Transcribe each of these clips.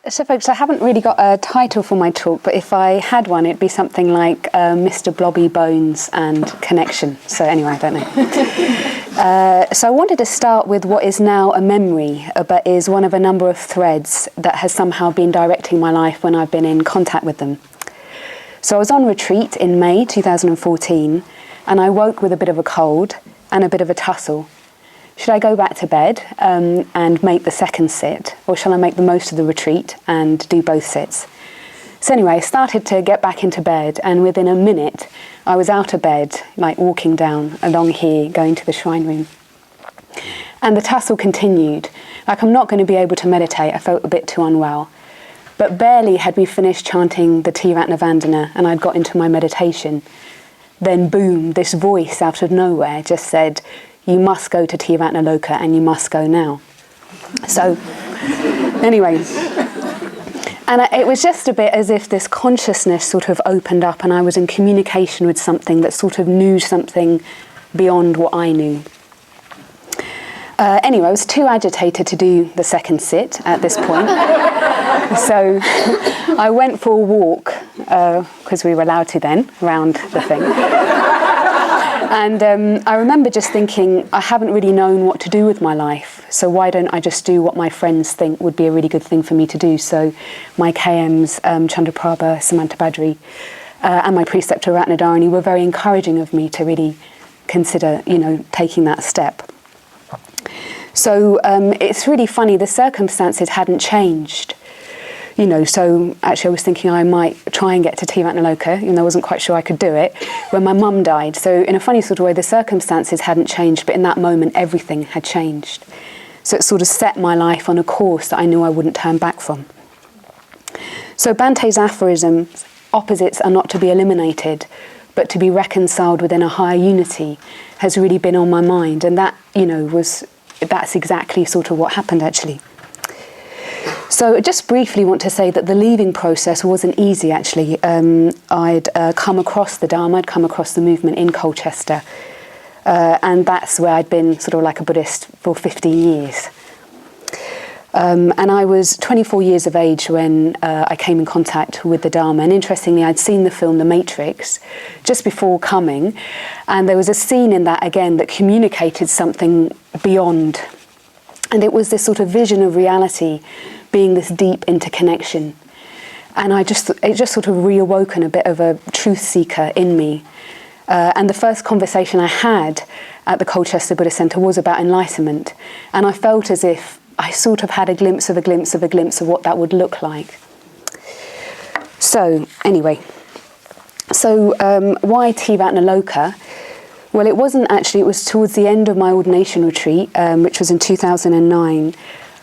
So folks, I haven't really got a title for my talk, but if I had one, it'd be something like Mr. Blobby Bones and Connection. So anyway, I don't know. So I wanted to start with what is now a memory, but is one of a number of threads that has somehow been directing my life when I've been in contact with them. So I was on retreat in May 2014, and I woke with a bit of a cold and a bit of a tussle. Should I go back to bed and make the second sit, or shall I make the most of the retreat and do both sits? So anyway, I started to get back into bed, and within a minute I was out of bed, like walking down along here, going to the shrine room. And the tussle continued. Like, I'm not going to be able to meditate, I felt a bit too unwell. But barely had we finished chanting the Triratna Vandana and I'd got into my meditation, then boom, this voice out of nowhere just said, "You must go to Triratna Loka and you must go now." So anyway, and it was just a bit as if this consciousness sort of opened up and I was in communication with something that sort of knew something beyond what I knew. Anyway, I was too agitated to do the second sit at this point. So I went for a walk, because we were allowed to then, around the thing. And I remember just thinking, I haven't really known what to do with my life, so why don't I just do what my friends think would be a really good thing for me to do? So my KMs, Chandraprabha, Samantha Badri, and my preceptor Ratnadharani were very encouraging of me to really consider, taking that step. So it's really funny, the circumstances hadn't changed. So actually I was thinking I might try and get to Triratna Loka, even though I wasn't quite sure I could do it, when my mum died. So in a funny sort of way, the circumstances hadn't changed, but in that moment, everything had changed. So it sort of set my life on a course that I knew I wouldn't turn back from. So Bante's aphorism, opposites are not to be eliminated, but to be reconciled within a higher unity, has really been on my mind. And that, that's exactly sort of what happened, actually. So I just briefly want to say that the leaving process wasn't easy, actually. I'd come across the Dharma, I'd come across the movement in Colchester, and that's where I'd been sort of like a Buddhist for 15 years. And I was 24 years of age when I came in contact with the Dharma, and interestingly I'd seen the film The Matrix just before coming, and there was a scene in that again that communicated something beyond. And it was this sort of vision of reality being this deep interconnection. And it just sort of reawoken a bit of a truth seeker in me. And the first conversation I had at the Colchester Buddhist Centre was about enlightenment. And I felt as if I sort of had a glimpse of what that would look like. So anyway, why Triratna Loka? Well, it wasn't actually, it was towards the end of my ordination retreat, which was in 2009.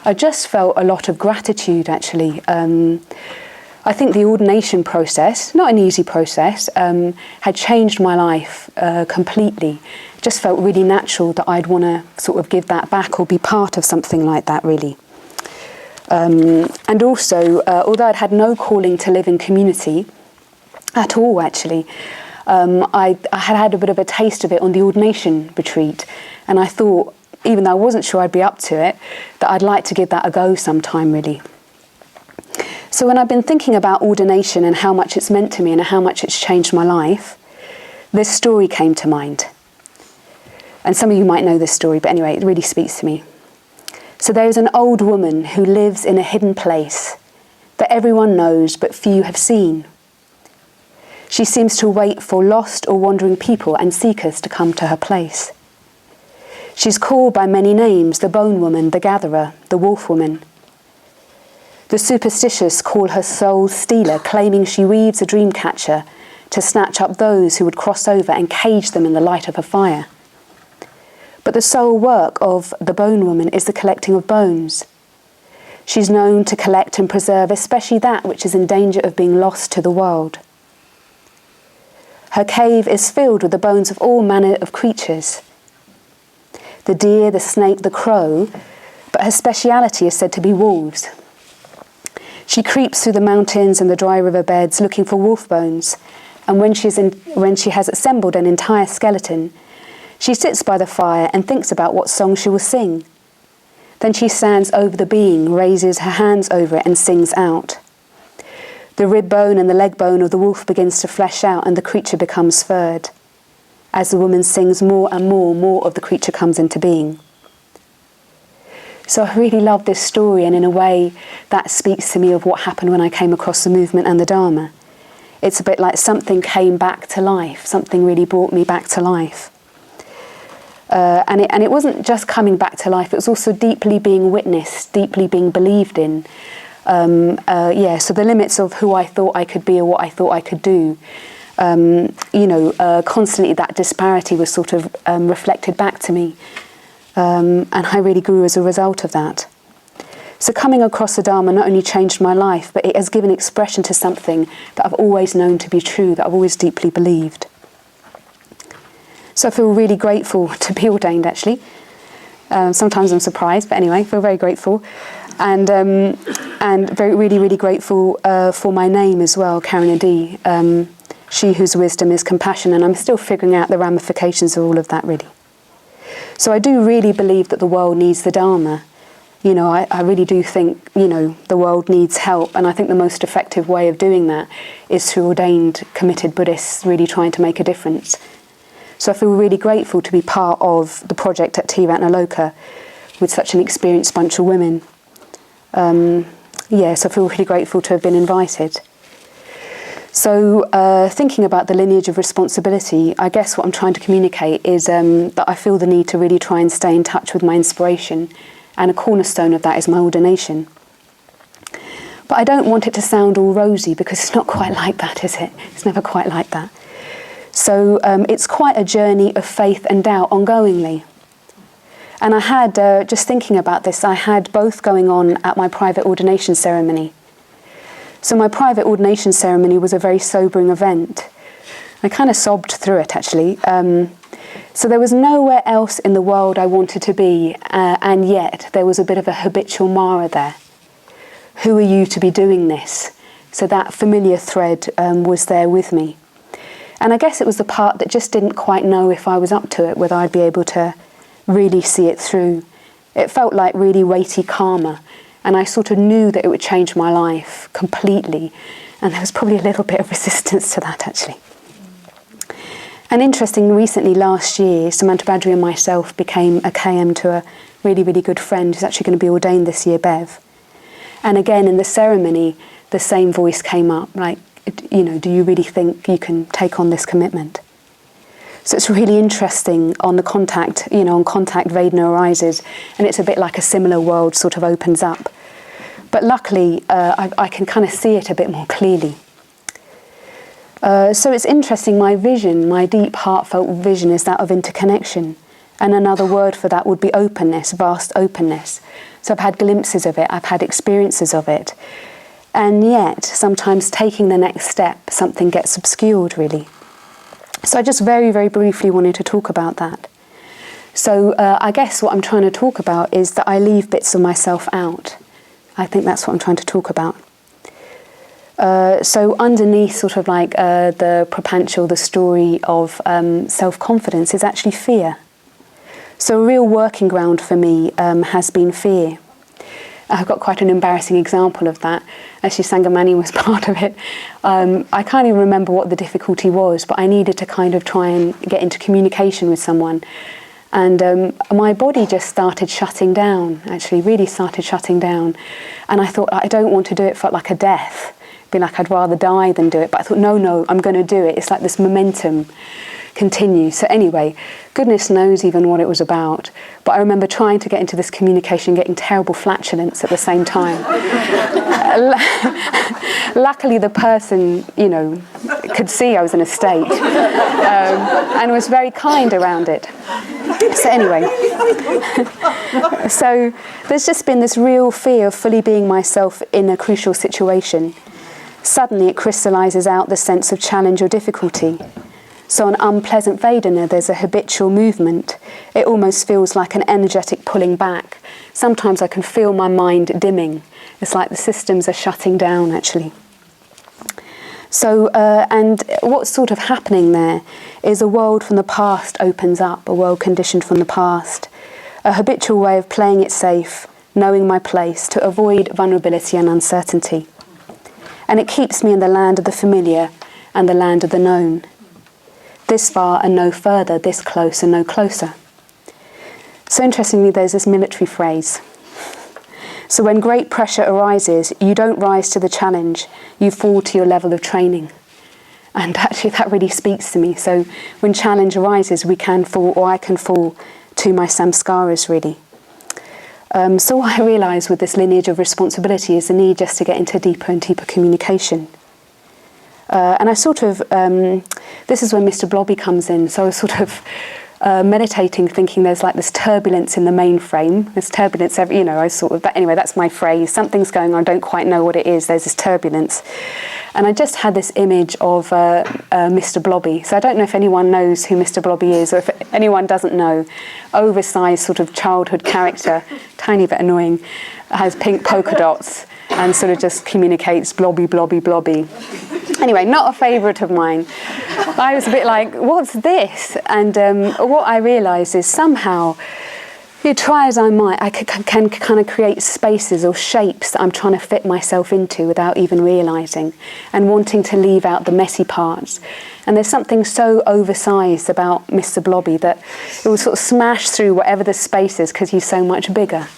I just felt a lot of gratitude, actually. I think the ordination process, not an easy process, had changed my life completely. It just felt really natural that I'd want to sort of give that back or be part of something like that, really. And also, although I'd had no calling to live in community at all, actually, I had had a bit of a taste of it on the ordination retreat, and I thought, even though I wasn't sure I'd be up to it, that I'd like to give that a go sometime, really. So when I've been thinking about ordination and how much it's meant to me and how much it's changed my life, this story came to mind. And some of you might know this story, but anyway, it really speaks to me. So there is an old woman who lives in a hidden place that everyone knows but few have seen. She seems to wait for lost or wandering people and seekers to come to her place. She's called by many names: the bone woman, the gatherer, the wolf woman. The superstitious call her soul stealer, claiming she weaves a dream catcher to snatch up those who would cross over and cage them in the light of her fire. But the sole work of the bone woman is the collecting of bones. She's known to collect and preserve especially that which is in danger of being lost to the world. Her cave is filled with the bones of all manner of creatures. The deer, the snake, the crow, but her speciality is said to be wolves. She creeps through the mountains and the dry river beds looking for wolf bones, and when she has assembled an entire skeleton, she sits by the fire and thinks about what song she will sing. Then she stands over the being, raises her hands over it and sings out. The rib bone and the leg bone of the wolf begins to flesh out and the creature becomes furred. As the woman sings more and more of the creature comes into being. So I really love this story, and in a way that speaks to me of what happened when I came across the movement and the Dharma. It's a bit like something came back to life, something really brought me back to life. And it wasn't just coming back to life, it was also deeply being witnessed, deeply being believed in. So the limits of who I thought I could be or what I thought I could do, constantly that disparity was sort of reflected back to me. And I really grew as a result of that. So coming across the Dharma not only changed my life, but it has given expression to something that I've always known to be true, that I've always deeply believed. So I feel really grateful to be ordained, actually. Sometimes I'm surprised, but anyway, I feel very grateful. And really, really grateful for my name as well, Karunadhi. She whose wisdom is compassion, and I'm still figuring out the ramifications of all of that, really. So I do really believe that the world needs the Dharma. I really do think, the world needs help, and I think the most effective way of doing that is through ordained, committed Buddhists really trying to make a difference. So I feel really grateful to be part of the project at Triratna with such an experienced bunch of women. So I feel really grateful to have been invited. So thinking about the lineage of responsibility, I guess what I'm trying to communicate is that I feel the need to really try and stay in touch with my inspiration, and a cornerstone of that is my ordination. But I don't want it to sound all rosy, because it's not quite like that, is it? It's never quite like that. So it's quite a journey of faith and doubt ongoingly. And I had, just thinking about this, I had both going on at my private ordination ceremony. So my private ordination ceremony was a very sobering event. I kind of sobbed through it, actually. So there was nowhere else in the world I wanted to be, and yet there was a bit of a habitual Mara there. Who are you to be doing this? So that familiar thread was there with me. And I guess it was the part that just didn't quite know if I was up to it, whether I'd be able to really see it through. It felt like really weighty karma, and I sort of knew that it would change my life completely, and there was probably a little bit of resistance to that, actually. And interesting, recently, last year, Samantha Badri and myself became a KM to a really, really good friend who's actually going to be ordained this year, Bev. And again, in the ceremony, the same voice came up, like, do you really think you can take on this commitment? So it's really interesting on the contact, on contact Vedana arises, and it's a bit like a similar world sort of opens up. But luckily, I can kind of see it a bit more clearly. So it's interesting, my vision, my deep heartfelt vision is that of interconnection. And another word for that would be openness, vast openness. So I've had glimpses of it, I've had experiences of it. And yet, sometimes taking the next step, something gets obscured, really. So I just very, very briefly wanted to talk about that. So I guess what I'm trying to talk about is that I leave bits of myself out. I think that's what I'm trying to talk about. So underneath sort of like the propanchal, the story of self-confidence is actually fear. So a real working ground for me has been fear. I've got quite an embarrassing example of that. Actually, Sangamani was part of it. I can't even remember what the difficulty was, but I needed to kind of try and get into communication with someone. And my body just started shutting down, actually, really started shutting down. And I thought, I don't want to do it, felt like a death. Be like, I'd rather die than do it. But I thought, no, I'm going to do it. It's like this momentum continues. So anyway, goodness knows even what it was about. But I remember trying to get into this communication, getting terrible flatulence at the same time. Luckily, the person, could see I was in a state and was very kind around it. So anyway, so there's just been this real fear of fully being myself in a crucial situation. Suddenly it crystallizes out the sense of challenge or difficulty. So on unpleasant Vedana, there's a habitual movement. It almost feels like an energetic pulling back. Sometimes I can feel my mind dimming. It's like the systems are shutting down, actually. So, and what's sort of happening there is a world from the past opens up, a world conditioned from the past. A habitual way of playing it safe, knowing my place, to avoid vulnerability and uncertainty. And it keeps me in the land of the familiar and the land of the known. This far and no further, this close and no closer. So interestingly, there's this military phrase. So when great pressure arises, you don't rise to the challenge, you fall to your level of training. And actually that really speaks to me. So when challenge arises, we can fall, or I can fall to my samskaras really. So what I realised with this lineage of responsibility is the need just to get into deeper and deeper communication. And I sort of, this is when Mr. Blobby comes in, so I was sort of meditating, thinking there's like this turbulence in the mainframe. There's turbulence, I sort of, anyway, that's my phrase. Something's going on, I don't quite know what it is, there's this turbulence. And I just had this image of Mr. Blobby. So I don't know if anyone knows who Mr. Blobby is, or if anyone doesn't know. Oversized sort of childhood character, tiny bit annoying, has pink polka dots and sort of just communicates blobby, blobby, blobby. Anyway, not a favourite of mine. I was a bit like, what's this? And what I realised is somehow, try as I might, I can kind of create spaces or shapes that I'm trying to fit myself into without even realising, and wanting to leave out the messy parts. And there's something so oversized about Mr. Blobby that it will sort of smash through whatever the space is because he's so much bigger.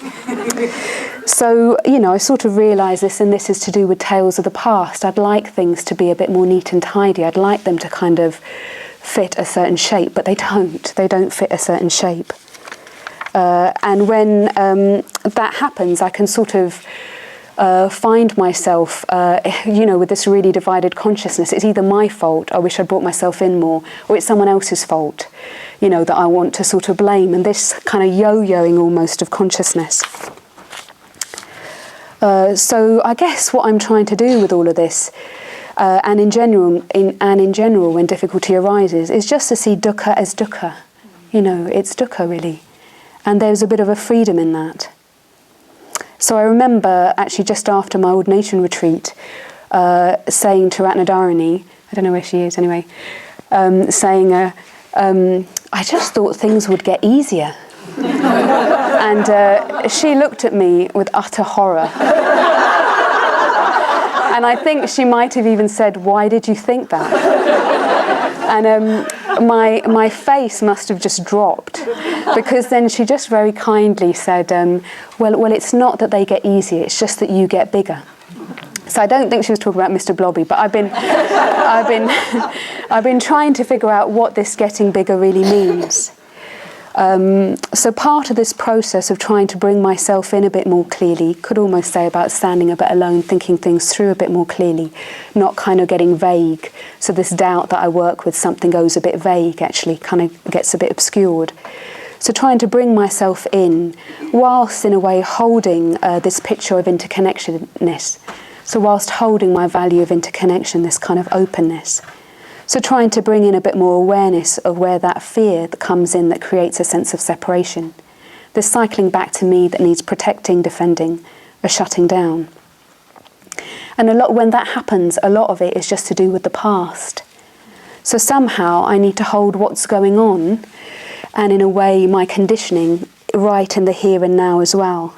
So, I sort of realised this, and this is to do with tales of the past. I'd like things to be a bit more neat and tidy. I'd like them to kind of fit a certain shape, but they don't. They don't fit a certain shape. And when that happens, I can sort of find myself, with this really divided consciousness. It's either my fault, I wish I'd brought myself in more, or it's someone else's fault, that I want to sort of blame. And this kind of yo-yoing almost of consciousness. So I guess what I'm trying to do with all of this, and in general, when difficulty arises, is just to see dukkha as dukkha. It's dukkha really. And there's a bit of a freedom in that. So I remember actually just after my ordination retreat, saying to Ratnadharani, I don't know where she is anyway, saying, I just thought things would get easier. And she looked at me with utter horror. And I think she might have even said, why did you think that? And my face must have just dropped, because then she just very kindly said, well, it's not that they get easier, it's just that you get bigger. So I don't think she was talking about Mr. Blobby, but I've been trying to figure out what this getting bigger really means. So part of this process of trying to bring myself in a bit more clearly, could almost say about standing a bit alone, thinking things through a bit more clearly, not kind of getting vague. So this doubt that I work with, something goes a bit vague, actually kind of gets a bit obscured. So trying to bring myself in, whilst in a way holding this picture of interconnectedness. So whilst holding my value of interconnection, this kind of openness. So trying to bring in a bit more awareness of where that fear that comes in that creates a sense of separation. This cycling back to me that needs protecting, defending, or shutting down. And when that happens, a lot of it is just to do with the past. So somehow I need to hold what's going on, and in a way my conditioning, right in the here and now as well.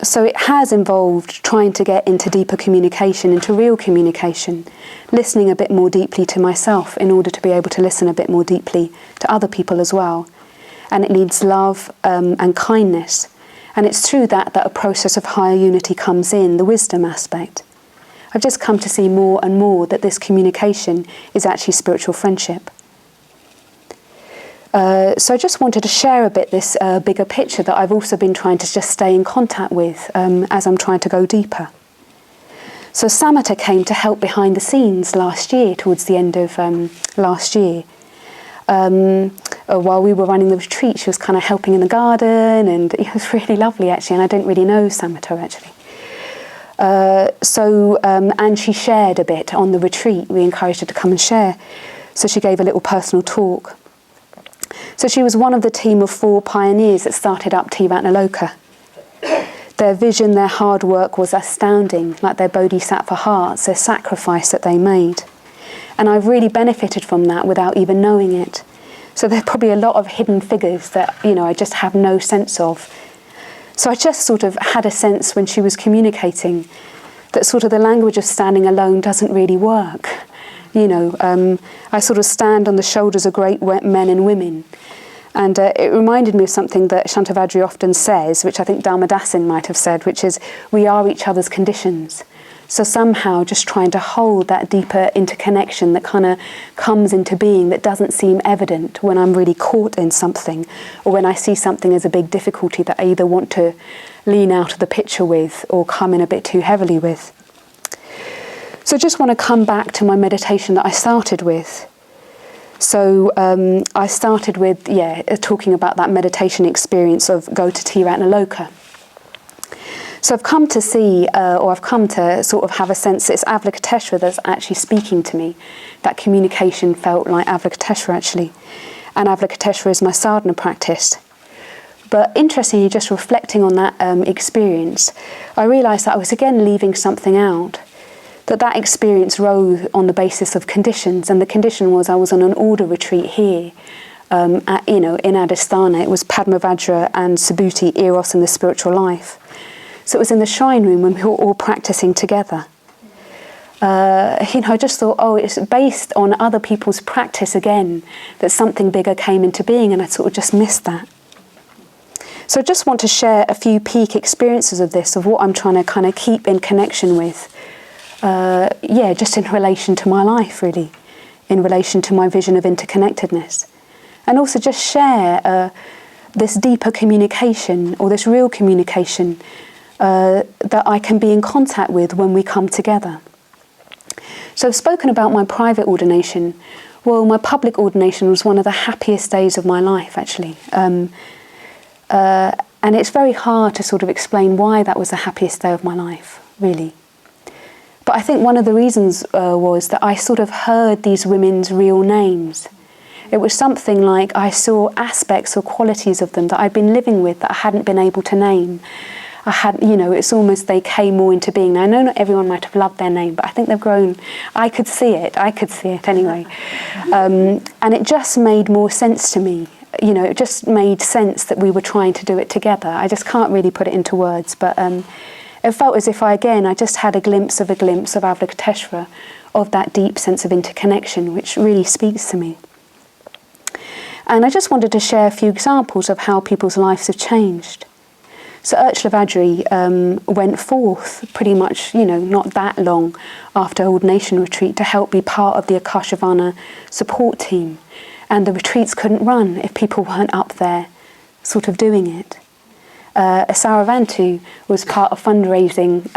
So it has involved trying to get into deeper communication, into real communication, listening a bit more deeply to myself in order to be able to listen a bit more deeply to other people as well. And it needs love and kindness. And it's through that a process of higher unity comes in, the wisdom aspect. I've just come to see more and more that this communication is actually spiritual friendship. So I just wanted to share a bit this bigger picture that I've also been trying to just stay in contact with as I'm trying to go deeper. So Samatha came to help behind the scenes last year, towards the end of last year. While we were running the retreat, she was kind of helping in the garden, and it was really lovely actually, and I didn't really know Samatha actually. And she shared a bit on the retreat. We encouraged her to come and share. So she gave a little personal talk. So she was one of the team of 4 pioneers that started up Triratna Loka. Their vision, their hard work was astounding, like their bodhisattva hearts, their sacrifice that they made. And I've really benefited from that without even knowing it. So there are probably a lot of hidden figures that, I just have no sense of. So I just sort of had a sense when she was communicating that sort of the language of standing alone doesn't really work. I sort of stand on the shoulders of great men and women. And it reminded me of something that Shantavadri often says, which I think Dharmadasan might have said, which is, we are each other's conditions. So somehow just trying to hold that deeper interconnection that kind of comes into being that doesn't seem evident when I'm really caught in something, or when I see something as a big difficulty that I either want to lean out of the picture with or come in a bit too heavily with. So I just want to come back to my meditation that I started with. So I started with, talking about that meditation experience of go to Triratna Loka. So I've come to see, or I've come to sort of have a sense that it's Avalokiteshvara that's actually speaking to me. That communication felt like Avalokiteshvara actually. And Avalokiteshvara is my sadhana practice. But interestingly, just reflecting on that experience, I realised that I was again leaving something out. That experience rose on the basis of conditions, and the condition was I was on an order retreat here, in Adhisthana. It was Padmavajra and Subhuti, Eros and the Spiritual Life. So it was in the shrine room when we were all practicing together. I just thought, it's based on other people's practice again, that something bigger came into being, and I sort of just missed that. So I just want to share a few peak experiences of this, of what I'm trying to kind of keep in connection with. Just in relation to my life, really, in relation to my vision of interconnectedness. And also just share this deeper communication, or this real communication, that I can be in contact with when we come together. So I've spoken about my private ordination. Well, my public ordination was one of the happiest days of my life, actually. And it's very hard to sort of explain why that was the happiest day of my life, really. But I think one of the reasons was that I sort of heard these women's real names. It was something like I saw aspects or qualities of them that I'd been living with that I hadn't been able to name. It's almost they came more into being. Now, I know not everyone might have loved their name, but I think they've grown. I could see it anyway. And it just made more sense to me. It just made sense that we were trying to do it together. I just can't really put it into words, but it felt as if I just had a glimpse of Avalokiteshvara, of that deep sense of interconnection, which really speaks to me. And I just wanted to share a few examples of how people's lives have changed. So Urchlavadri went forth pretty much, not that long after ordination retreat to help be part of the Akashavana support team. And the retreats couldn't run if people weren't up there sort of doing it. Saravantu was part of fundraising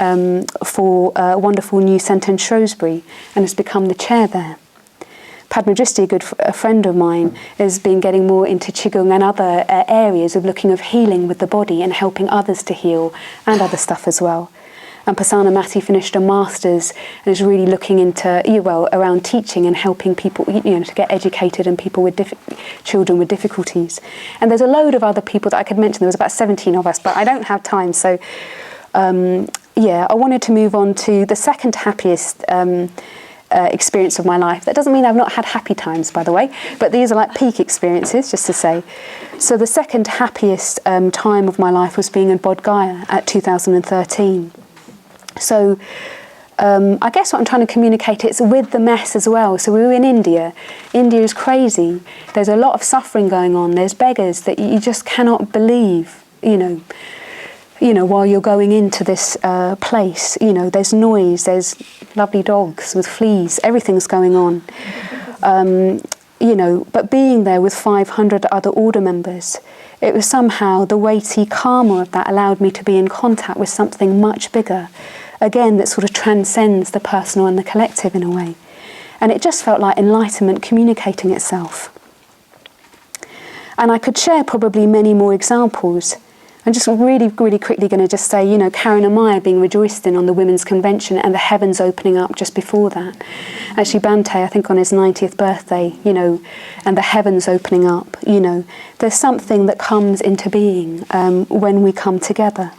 for a wonderful new centre in Shrewsbury and has become the chair there. Padmadristi, a friend of mine, has been getting more into Qigong and other areas of looking of healing with the body and helping others to heal, and other stuff as well. And Pasana Mati finished a master's and is really looking into, around teaching and helping people, to get educated and people with children with difficulties. And there's a load of other people that I could mention. There was about 17 of us, but I don't have time. So, I wanted to move on to the second happiest experience of my life. That doesn't mean I've not had happy times, by the way, but these are like peak experiences, just to say. So the second happiest time of my life was being in Bodh Gaya at 2013. So I guess what I'm trying to communicate is with the mess as well. So we were in India. India is crazy. There's a lot of suffering going on. There's beggars that you just cannot believe, while you're going into this place. There's noise, there's lovely dogs with fleas, everything's going on. But being there with 500 other order members, it was somehow the weighty karma of that allowed me to be in contact with something much bigger. Again, that sort of transcends the personal and the collective in a way. And it just felt like enlightenment communicating itself. And I could share probably many more examples. I'm just really, really quickly going to just say, Karen and Maya being rejoiced in on the Women's Convention and the heavens opening up just before that. Actually, Bante, I think on his 90th birthday, and the heavens opening up, there's something that comes into being when we come together.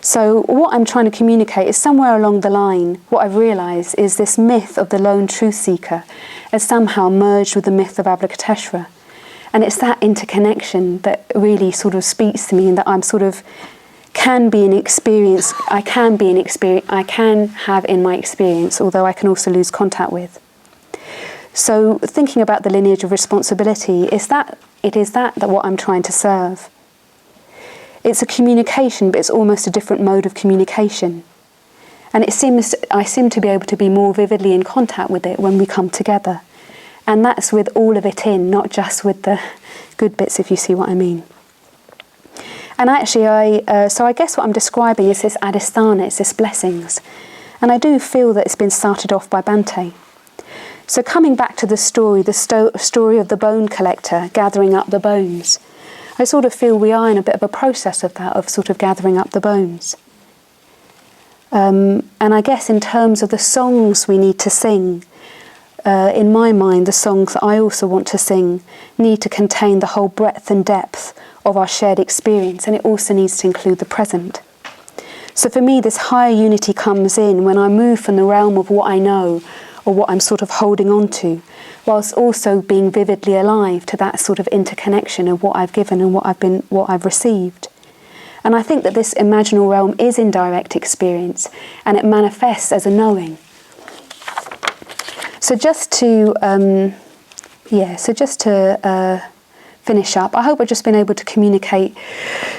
So what I'm trying to communicate is somewhere along the line, what I've realised is this myth of the lone truth seeker has somehow merged with the myth of Avalokiteshvara. And it's that interconnection that really sort of speaks to me, and that I'm sort of can be an experience, I can have in my experience, although I can also lose contact with. So thinking about the lineage of responsibility, is that what I'm trying to serve? It's a communication, but it's almost a different mode of communication. And I seem to be able to be more vividly in contact with it when we come together. And that's with all of it in, not just with the good bits, if you see what I mean. And actually, so I guess what I'm describing is this Adhisthana, it's this blessings. And I do feel that it's been started off by Bhante. So coming back to the story of the bone collector gathering up the bones, I sort of feel we are in a bit of a process of that, of sort of gathering up the bones. And I guess in terms of the songs we need to sing, in my mind, the songs that I also want to sing need to contain the whole breadth and depth of our shared experience, and it also needs to include the present. So for me, this higher unity comes in when I move from the realm of what I know or what I'm sort of holding on to, whilst also being vividly alive to that sort of interconnection of what I've given and what I've received. And I think that this imaginal realm is indirect experience, and it manifests as a knowing. So just to finish up, I hope I've just been able to communicate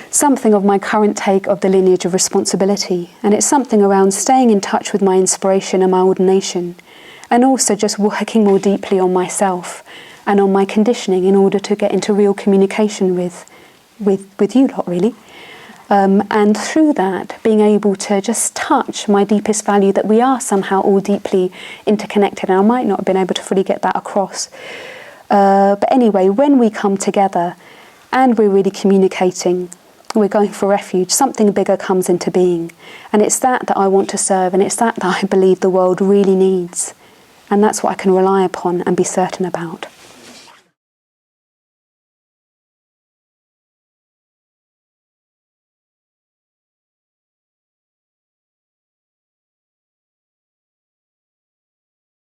something of my current take of the lineage of responsibility. And it's something around staying in touch with my inspiration and my ordination, and also just working more deeply on myself and on my conditioning in order to get into real communication with you lot, really. And through that, being able to just touch my deepest value, that we are somehow all deeply interconnected. And I might not have been able to fully get that across. But anyway, when we come together and we're really communicating, we're going for refuge, something bigger comes into being. And it's that I want to serve, and it's that I believe the world really needs. And that's what I can rely upon and be certain about.